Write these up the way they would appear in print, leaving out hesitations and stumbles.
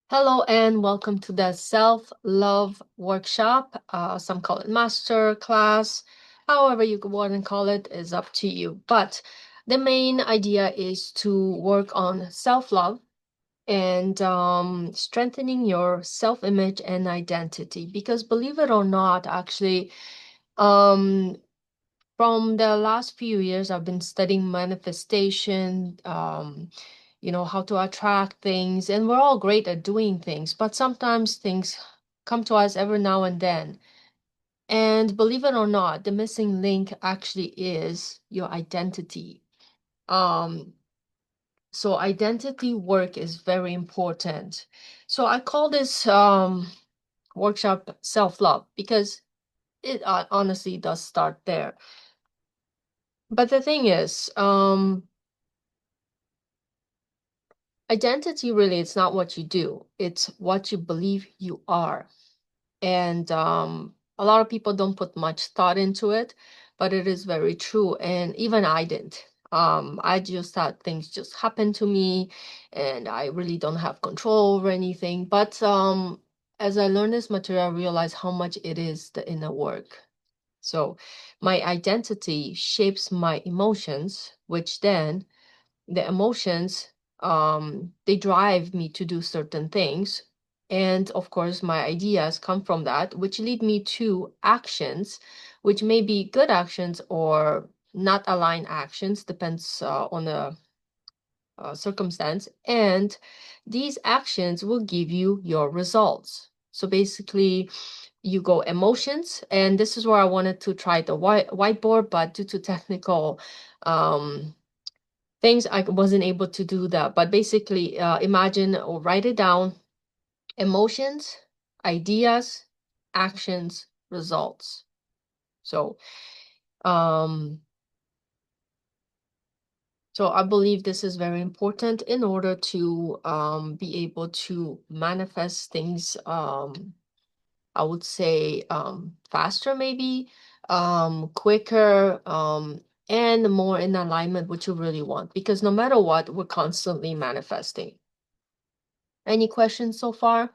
Hello and welcome to the self-love workshop. Some call it master class. However you want to call it is up to you. But the main idea is to work on self-love and strengthening your self-image and identity. Because believe it or not, actually, um, from the last few years, I've been studying manifestation, how to attract things, and we're all great at doing things, but sometimes things come to us every now and then. And believe it or not, the missing link actually is your identity. Um, so identity work is very important. So I call this workshop self-love because it honestly does start there. But the thing is, identity really, it's not what you do, it's what you believe you are. And a lot of people don't put much thought into it, but it is very true. And even I didn't. I just thought things just happen to me and I really don't have control over anything. But as I learned this material, I realized how much it is the inner work. So my identity shapes my emotions, which then the emotions they drive me to do certain things, and of course my ideas come from that, which lead me to actions, which may be good actions or not aligned actions, depends on the circumstance, and these actions will give you your results. So basically you go emotions, and this is where I wanted to try the whiteboard, but due to technical things, I wasn't able to do that. But basically, imagine or write it down: emotions, ideas, actions, results. So, um, so I believe this is very important in order to be able to manifest things. I would say faster, maybe quicker, and more in alignment with what you really want. Because no matter what, we're constantly manifesting. Any questions so far?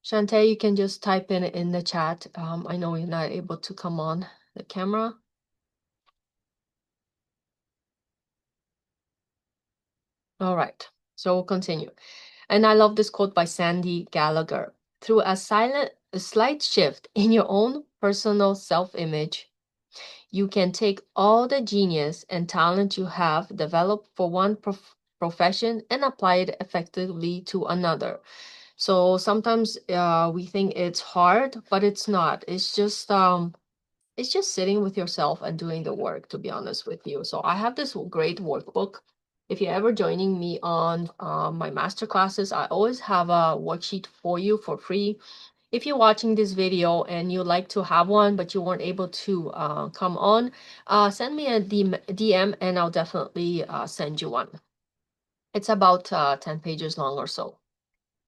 Shantae, you can just type in the chat. I know you're not able to come on the camera. All right, so we'll continue. And I love this quote by Sandy Gallagher. Through a slight shift in your own personal self-image, you can take all the genius and talent you have developed for one profession and apply it effectively to another. So sometimes we think it's hard, but it's not. It's just sitting with yourself and doing the work, to be honest with you. So I have this great workbook. If you're ever joining me on my master classes, I always have a worksheet for you for free. If you're watching this video and you like to have one, but you weren't able to come on, send me a DM and I'll definitely send you one. It's about 10 pages long or so.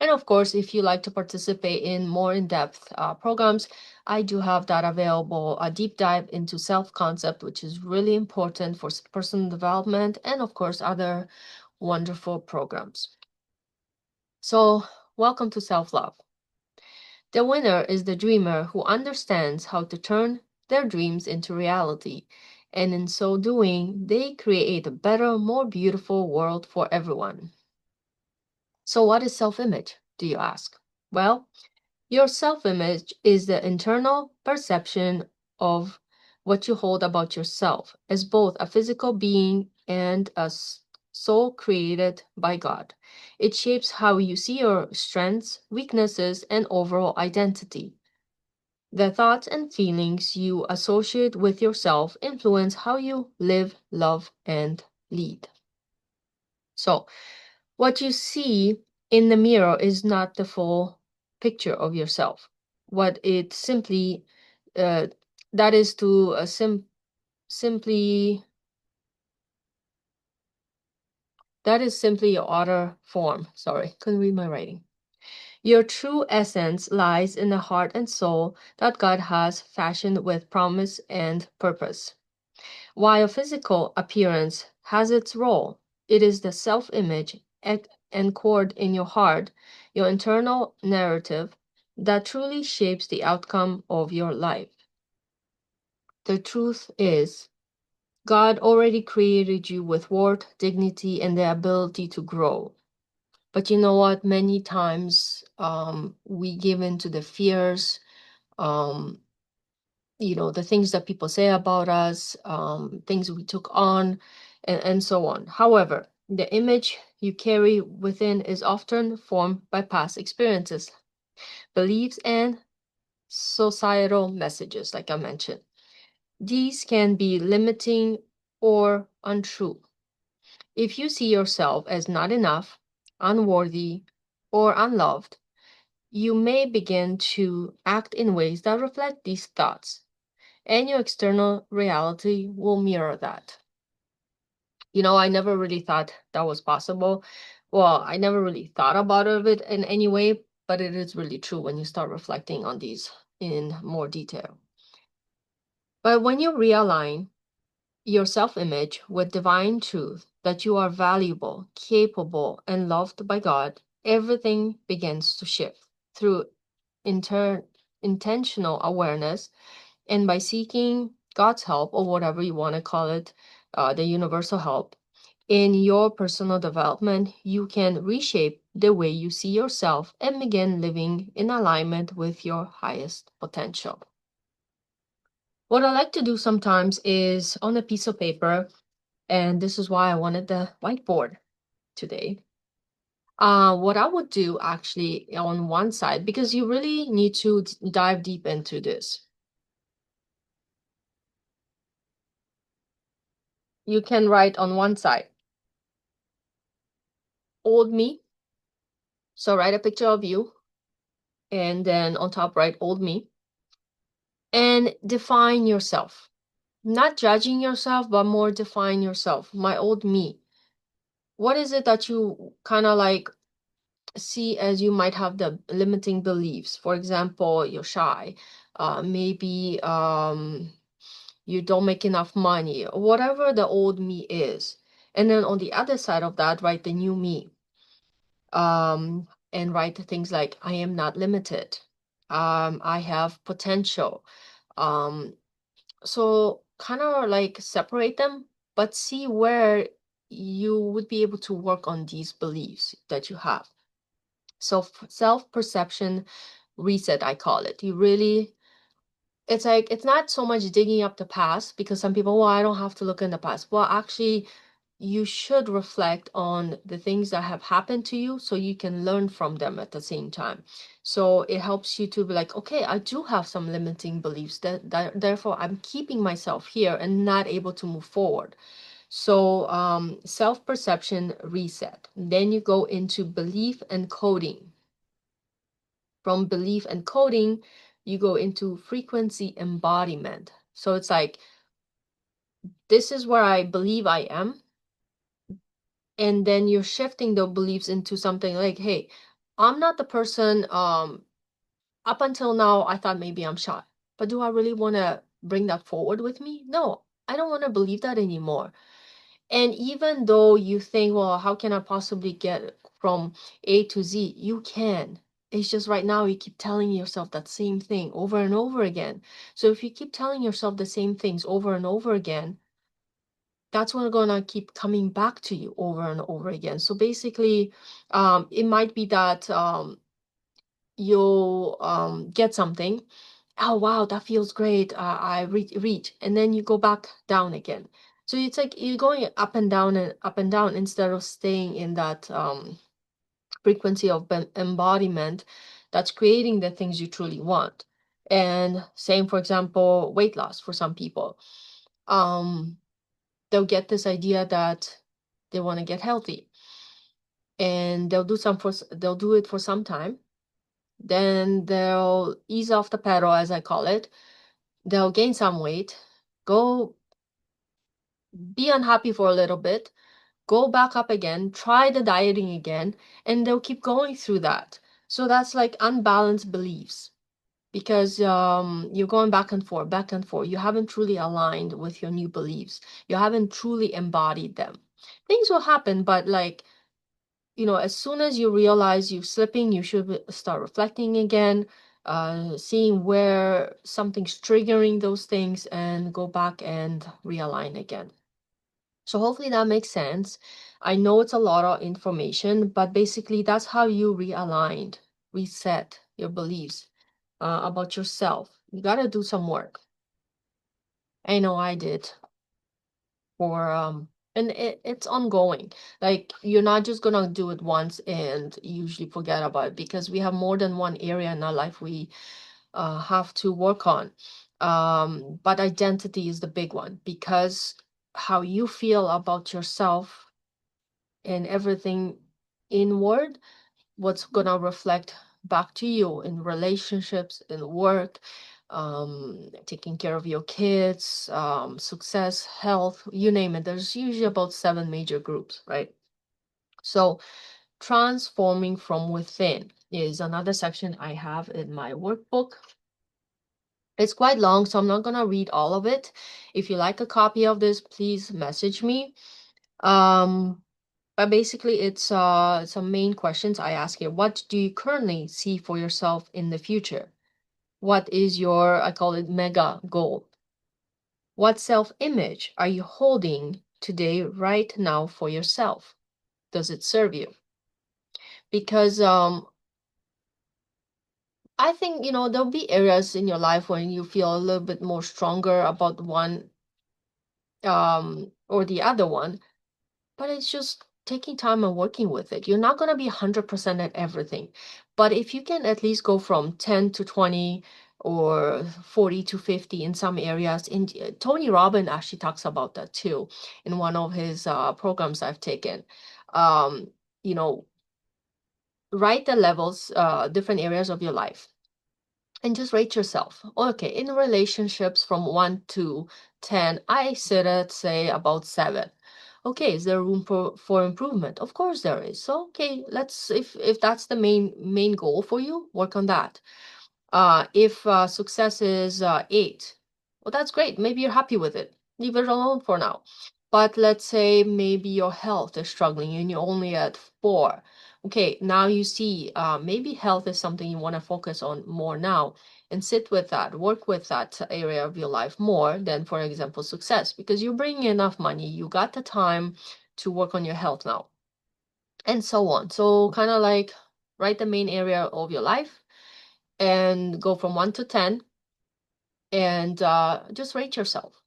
And of course, if you like to participate in more in-depth programs, I do have that available, a deep dive into self-concept, which is really important for personal development, and of course, other wonderful programs. So welcome to self-love. The winner is the dreamer who understands how to turn their dreams into reality. And in so doing, they create a better, more beautiful world for everyone. So what is self-image, do you ask? Well, your self-image is the internal perception of what you hold about yourself as both a physical being and a soul created by God. It shapes how you see your strengths, weaknesses, and overall identity. The thoughts and feelings you associate with yourself influence how you live, love, and lead. So, what you see in the mirror is not the full picture of yourself. What it simply, uh, that is to simply, that is simply your outer form. Sorry, couldn't read my writing. Your true essence lies in the heart and soul that God has fashioned with promise and purpose. While physical appearance has its role, it is the self-image and chord in your heart, your internal narrative that truly shapes the outcome of your life. The truth is, God already created you with worth, dignity, and the ability to grow. But you know what? Many times we give in to the fears, um, the things that people say about us, things we took on, and so on. However, the image you carry within is often formed by past experiences, beliefs, and societal messages, like I mentioned. These can be limiting or untrue. If you see yourself as not enough, unworthy, or unloved, you may begin to act in ways that reflect these thoughts, and your external reality will mirror that. I never really thought that was possible. Well, I never really thought about it in any way, but it is really true when you start reflecting on these in more detail. But when you realign your self image with divine truth that you are valuable, capable, and loved by God, everything begins to shift through intentional awareness and by seeking God's help, or whatever you want to call it, the universal help. In your personal development, you can reshape the way you see yourself and begin living in alignment with your highest potential. What I like to do sometimes is on a piece of paper, and this is why I wanted the whiteboard today. What I would do actually on one side, because you really need to dive deep into this. You can write on one side, old me. So write a picture of you, and then on top write old me, and define yourself. Not judging yourself, but more define yourself. My old me. What is it that you kind of like see as you might have the limiting beliefs? For example, you're shy. Maybe you don't make enough money, or whatever the old me is. And then on the other side of that, write the new me. And write things like, I am not limited. I have potential. Um, so kind of like separate them, but see where you would be able to work on these beliefs that you have. So self-perception reset, I call it. You really, it's like, it's not so much digging up the past, because some people, well, I don't have to look in the past. Well, actually, you should reflect on the things that have happened to you so you can learn from them at the same time. So it helps you to be like, okay, I do have some limiting beliefs that therefore I'm keeping myself here and not able to move forward. So self-perception reset. Then you go into belief and coding. From belief and coding, you go into frequency embodiment. So it's like, this is where I believe I am. And then you're shifting the beliefs into something like, hey, I'm not the person, up until now I thought maybe I'm shy, but do I really want to bring that forward with me? No, I don't want to believe that anymore. And even though you think, well, how can I possibly get from A to Z? You can. It's just right now you keep telling yourself that same thing over and over again. So if you keep telling yourself the same things over and over again, that's what's gonna keep coming back to you over and over again. So basically, it might be that you'll get something. Oh wow, that feels great. I reach, and then you go back down again. So it's like you're going up and down instead of staying in that frequency of embodiment that's creating the things you truly want. And same, for example, weight loss for some people. Um, they'll get this idea that they want to get healthy, and they'll do it for some time, then they'll ease off the pedal, as I call it. They'll gain some weight, go be unhappy for a little bit, go back up again, try the dieting again, and they'll keep going through that. So that's like unbalanced beliefs, because you're going back and forth, back and forth. You haven't truly aligned with your new beliefs. You haven't truly embodied them. Things will happen, but like as soon as you realize you're slipping, you should start reflecting again, seeing where something's triggering those things, and go back and realign again. So hopefully that makes sense. I know it's a lot of information, but basically that's how you realign, reset your beliefs about yourself. You got to do some work. I know I did for and it's ongoing. Like you're not just gonna do it once and usually forget about it, because we have more than one area in our life we have to work on. But identity is the big one, because how you feel about yourself and everything inward, what's gonna reflect back to you in relationships, in work, taking care of your kids, success, health, you name it. There's usually about 7 major groups, right? So transforming from within is another section I have in my workbook. It's quite long, so I'm not gonna read all of it. If you like a copy of this, please message me. Um, but basically, it's some main questions I ask here. What do you currently see for yourself in the future? What is your, I call it mega goal? What self-image are you holding today, right now, for yourself? Does it serve you? Because I think, there'll be areas in your life when you feel a little bit more stronger about one or the other one, but it's just taking time and working with it. You're not going to be 100% at everything. But if you can at least go from 10 to 20 or 40 to 50 in some areas, and Tony Robbins actually talks about that too in one of his programs I've taken. Um, you know, write the levels, different areas of your life, and just rate yourself. Okay, in relationships from 1 to 10, I sit at, say, about 7. Okay, is there room for improvement? Of course there is. So, okay, let's, if that's the main goal for you, work on that. If success is 8, well, that's great. Maybe you're happy with it. Leave it alone for now. But let's say maybe your health is struggling and you're only at 4. Okay, now you see maybe health is something you want to focus on more now, and sit with that, work with that area of your life more than, for example, success, because you're bringing enough money, you got the time to work on your health now, and so on. So kind of like write the main area of your life and go from 1 to 10, and just rate yourself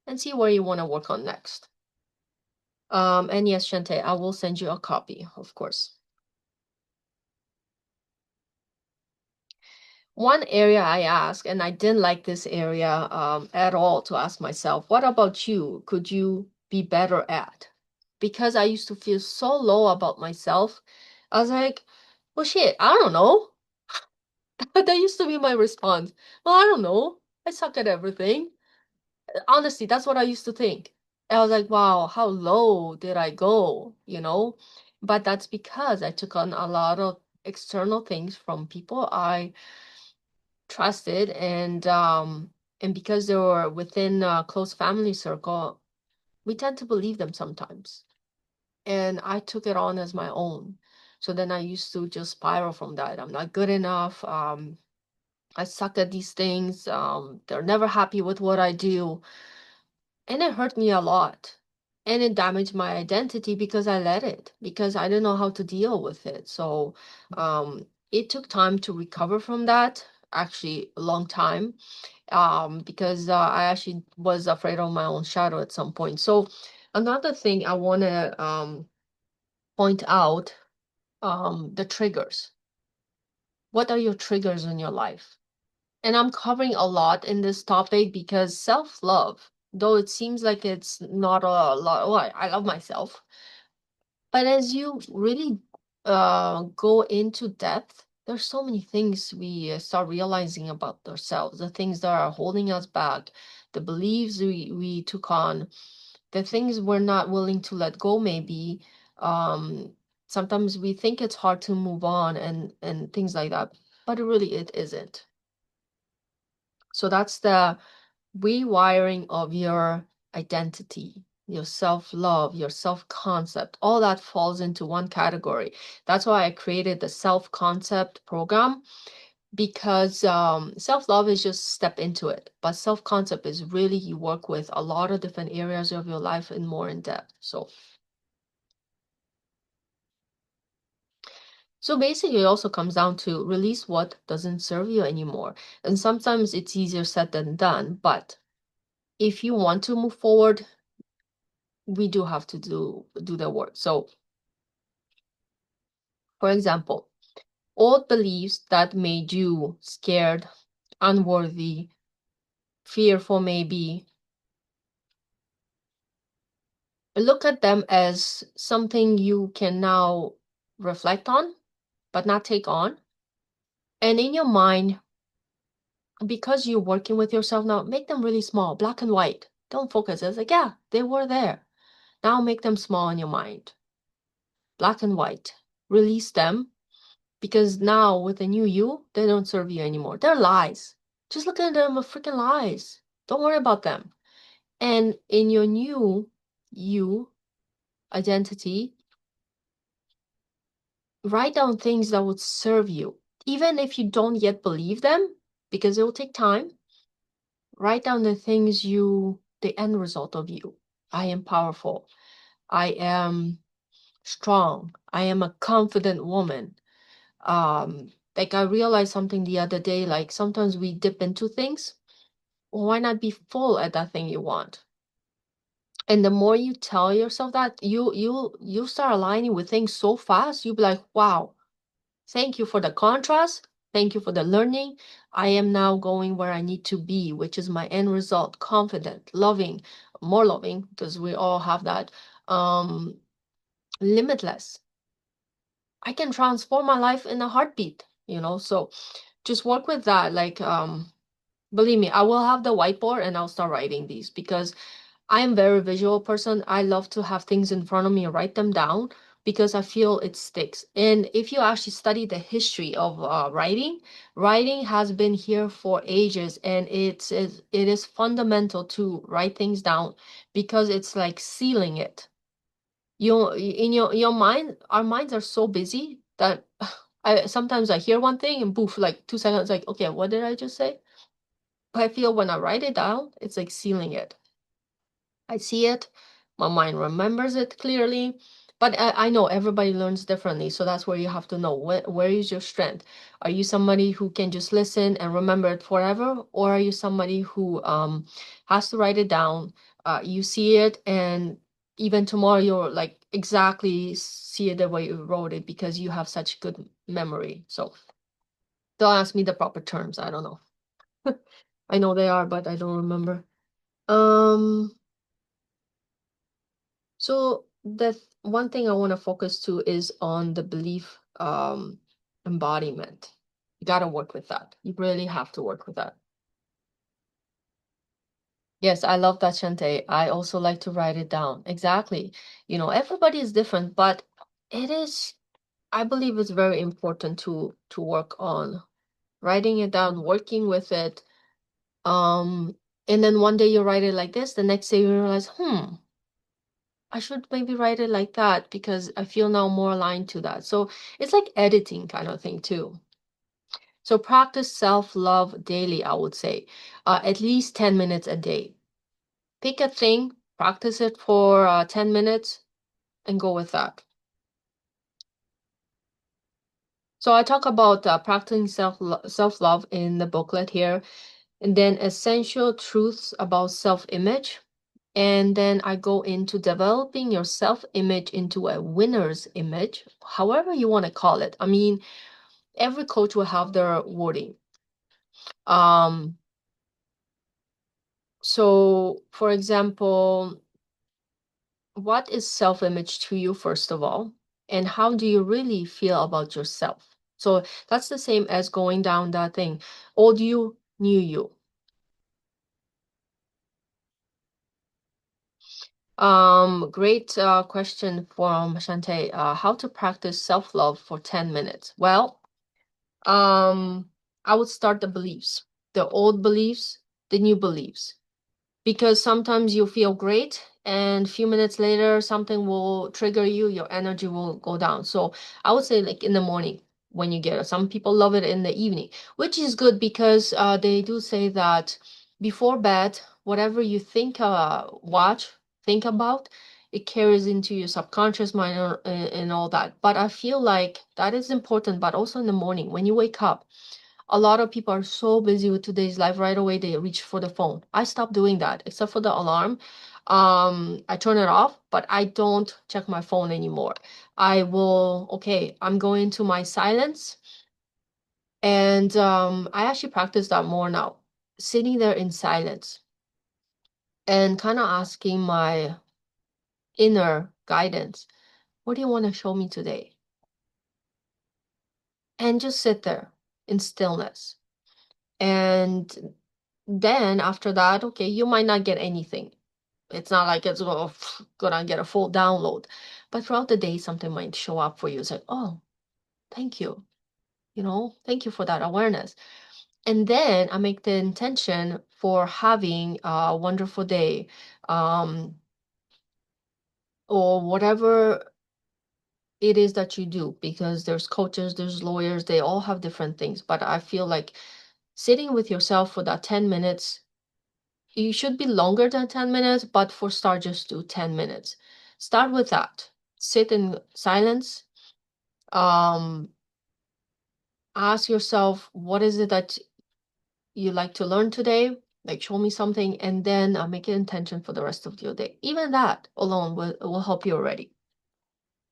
and see where you want to work on next. And yes, Shante, I will send you a copy, of course. One area I asked, and I didn't like this area at all, to ask myself, what about you? Could you be better at? Because I used to feel so low about myself. I was like, well, shit, I don't know. That used to be my response. Well, I don't know. I suck at everything. Honestly, that's what I used to think. I was like, wow, how low did I go, But that's because I took on a lot of external things from people I trusted, and because they were within a close family circle, we tend to believe them sometimes. And I took it on as my own. So then I used to just spiral from that. I'm not good enough. I suck at these things. They're never happy with what I do. And it hurt me a lot. And it damaged my identity because I let it, because I didn't know how to deal with it. So it took time to recover from that, actually, a long time, because I actually was afraid of my own shadow at some point. So another thing I want to point out, the triggers. What are your triggers in your life? And I'm covering a lot in this topic because self-love, though it seems like it's not a lot, oh, I love myself. But as you really go into depth, there's so many things we start realizing about ourselves, the things that are holding us back, the beliefs we took on, the things we're not willing to let go, maybe. Um, Sometimes we think it's hard to move on, and things like that, but it isn't. So that's the rewiring of your identity. your self-love, your self-concept, all that falls into one category. That's why I created the self-concept program, because self-love is just step into it, but self-concept is really you work with a lot of different areas of your life and more in depth. So basically, it also comes down to release what doesn't serve you anymore. And sometimes it's easier said than done, but if you want to move forward, we do have to do the work. So, for example, old beliefs that made you scared, unworthy, fearful, maybe, look at them as something you can now reflect on, but not take on. And in your mind, because you're working with yourself now, make them really small, black and white. Don't focus. It's like, yeah, they were there. Now make them small in your mind, black and white. Release them, because now with the new you, they don't serve you anymore. They're lies. Just look at them as freaking lies. Don't worry about them. And in your new you identity, write down things that would serve you. Even if you don't yet believe them, because it will take time, write down the end result of you. I am powerful. I am strong. I am a confident woman. Like I realized something the other day, like sometimes we dip into things. Well, why not be full at that thing you want? And the more you tell yourself that, you start aligning with things so fast, you'll be like, wow, thank you for the contrast. Thank you for the learning. I am now going where I need to be, which is my end result, confident, loving, more loving, because we all have that, limitless. I can transform my life in a heartbeat. So just work with that. Like, believe me, I will have the whiteboard and I'll start writing these, because I am a very visual person. I love to have things in front of me and write them down, because I feel it sticks. And if you actually study the history of writing has been here for ages, and it is fundamental to write things down, because it's like sealing it. In your mind, our minds are so busy that I sometimes I hear one thing and poof, like 2 seconds, like, okay, what did I just say? I feel when I write it down, it's like sealing it. I see it, my mind remembers it clearly, but I know everybody learns differently. So that's where you have to know where is your strength. Are you somebody who can just listen and remember it forever? Or are you somebody who has to write it down? You see it, and even tomorrow you're like exactly see it the way you wrote it, because you have such good memory. So don't ask me the proper terms. I don't know. I know they are, but I don't remember. Um, So the one thing I want to focus to is on the belief embodiment. You got to work with that. You really have to work with that. Yes, I love that, Shante. I also like to write it down. Exactly. Everybody is different, but it is, I believe it's very important to work on writing it down, working with it. And then one day you write it like this, the next day you realize, I should maybe write it like that, because I feel now more aligned to that. So it's like editing kind of thing too. So practice self-love daily, I would say, at least 10 minutes a day. Pick a thing, practice it for 10 minutes, and go with that. So I talk about practicing self-love in the booklet here, and then essential truths about self-image. And then I go into developing your self-image into a winner's image, however you want to call it. I mean, every coach will have their wording. Um, so for example, what is self-image to you, first of all? And how do you really feel about yourself? So that's the same as going down that thing. Old you, new you. Great question from Shante. How to practice self-love for 10 minutes? Well, I would start the beliefs, the old beliefs, the new beliefs, because sometimes you feel great and a few minutes later something will trigger you, your energy will go down. So I would say like in the morning when you get it. Some people love it in the evening, which is good because they do say that before bed, whatever you think, watch, think about, it carries into your subconscious mind and all that. But I feel like that is important, but also in the morning when you wake up. A lot of people are so busy with today's life, right away they reach for the phone. I stopped doing that, except for the alarm. I turn it off, but I don't check my phone anymore. I will, okay, I'm going to my silence, and I actually practice that more now. Sitting there in silence and kind of asking my inner guidance, what do you want to show me today? And just sit there in stillness. And then after that, okay, you might not get anything. It's not like it's gonna get a full download. But throughout the day, something might show up for you. It's like, oh, thank you. Thank you for that awareness. And then I make the intention for having a wonderful day, um, or whatever it is that you do, because there's coaches, there's lawyers, they all have different things. But I feel like sitting with yourself for that 10 minutes, you should be longer than 10 minutes, but for start, just do 10 minutes. Start with that. Sit in silence. Um, Ask yourself, what is it that you like to learn today? Like, show me something, and then make an intention for the rest of your day. Even that alone will help you already.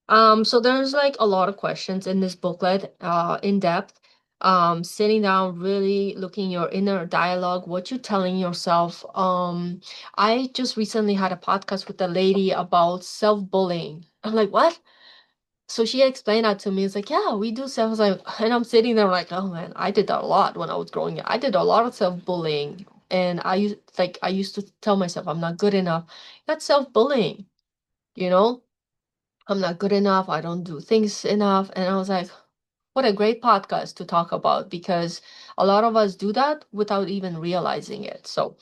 So there's like a lot of questions in this booklet, in depth. Sitting down, really looking your inner dialogue, what you're telling yourself. I just recently had a podcast with a lady about self-bullying. I'm like, what? So she explained that to me. It's like, yeah, we do self like, and I'm sitting there like, oh man, I did that a lot when I was growing up. I did a lot of self-bullying, and I used to tell myself I'm not good enough. That's self-bullying, you know. I'm not good enough. I don't do things enough. And I was like, what a great podcast to talk about, because a lot of us do that without even realizing it. So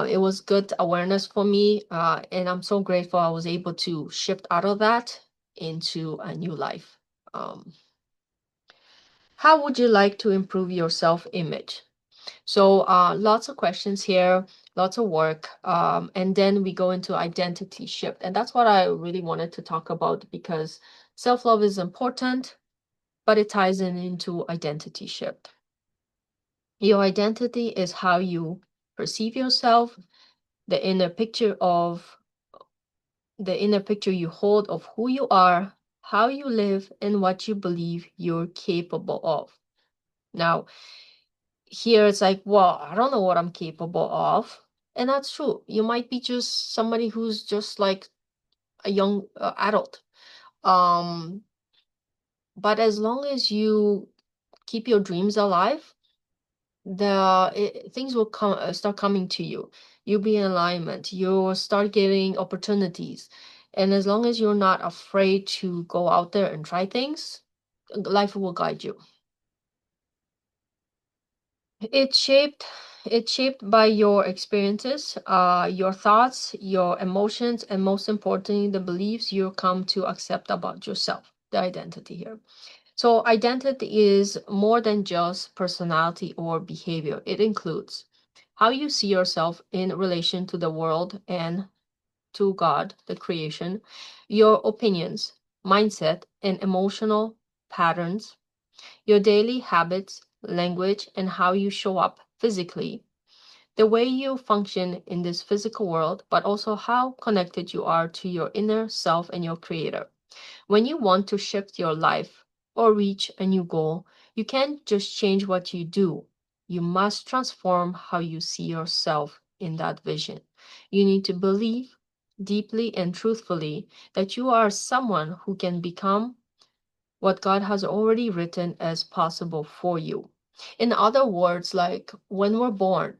it was good awareness for me. And I'm so grateful I was able to shift out of that into a new life. Um, how would you like to improve your self-image? So lots of questions here, lots of work, and then we go into identity shift. And that's what I really wanted to talk about, because self-love is important, but it ties in into identity shift. Your identity is how you perceive yourself, the inner picture of the inner picture you hold of who you are, how you live, and what you believe you're capable of. Now, here it's like, well, I don't know what I'm capable of. And that's true. You might be just somebody who's just like a young adult. Um, but as long as you keep your dreams alive, things will come start coming to you. You'll be in alignment. You'll start getting opportunities. And as long as you're not afraid to go out there and try things, life will guide you. It's shaped it's shaped by your experiences, your thoughts, your emotions, and most importantly, the beliefs you come to accept about yourself, the identity here. So identity is more than just personality or behavior. It includes how you see yourself in relation to the world and to God, the creation, your opinions, mindset, and emotional patterns, your daily habits, language, and how you show up physically, the way you function in this physical world, but also how connected you are to your inner self and your creator. When you want to shift your life or reach a new goal, you can't just change what you do. You must transform how you see yourself in that vision. You need to believe deeply and truthfully that you are someone who can become what God has already written as possible for you. In other words, like when we're born,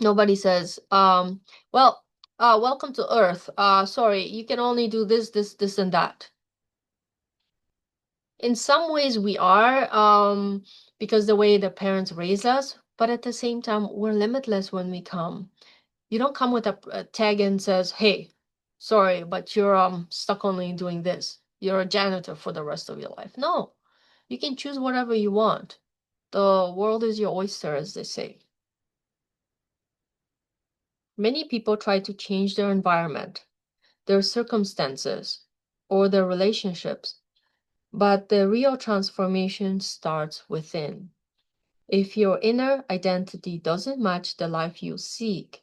nobody says, well, welcome to Earth. Sorry, you can only do this, this, this, and that. In some ways, we are, because the way the parents raise us, but at the same time, we're limitless when we come. You don't come with a tag and says, hey, sorry, but you're stuck only doing this. You're a janitor for the rest of your life. No, you can choose whatever you want. The world is your oyster, as they say. Many people try to change their environment, their circumstances, or their relationships, but the real transformation starts within. If your inner identity doesn't match the life you seek,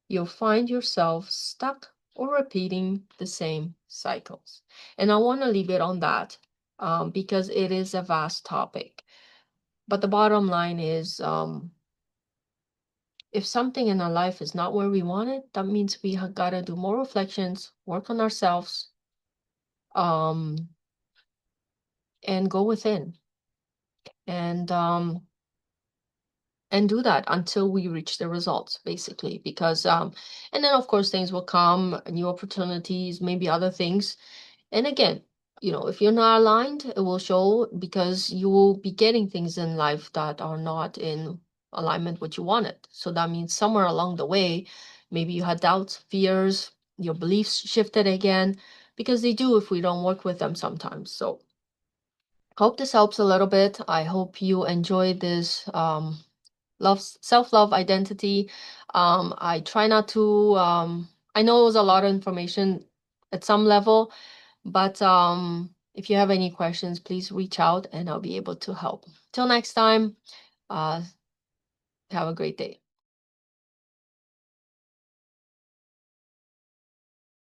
you'll find yourself stuck or repeating the same cycles. And I want to leave it on that because it is a vast topic. But the bottom line is if something in our life is not where we want it, that means we have got to do more reflections, work on ourselves, um, and go within. And do that until we reach the results, basically, because and then of course things will come, new opportunities, maybe other things. And again, if you're not aligned, it will show, because you will be getting things in life that are not in alignment with what you wanted. So that means somewhere along the way, maybe you had doubts, fears, your beliefs shifted again, because they do if we don't work with them sometimes. So hope this helps a little bit. I hope you enjoyed this self-love identity. I try not to I know it was a lot of information at some level, but if you have any questions, please reach out and I'll be able to help. Till next time, uh, have a great day.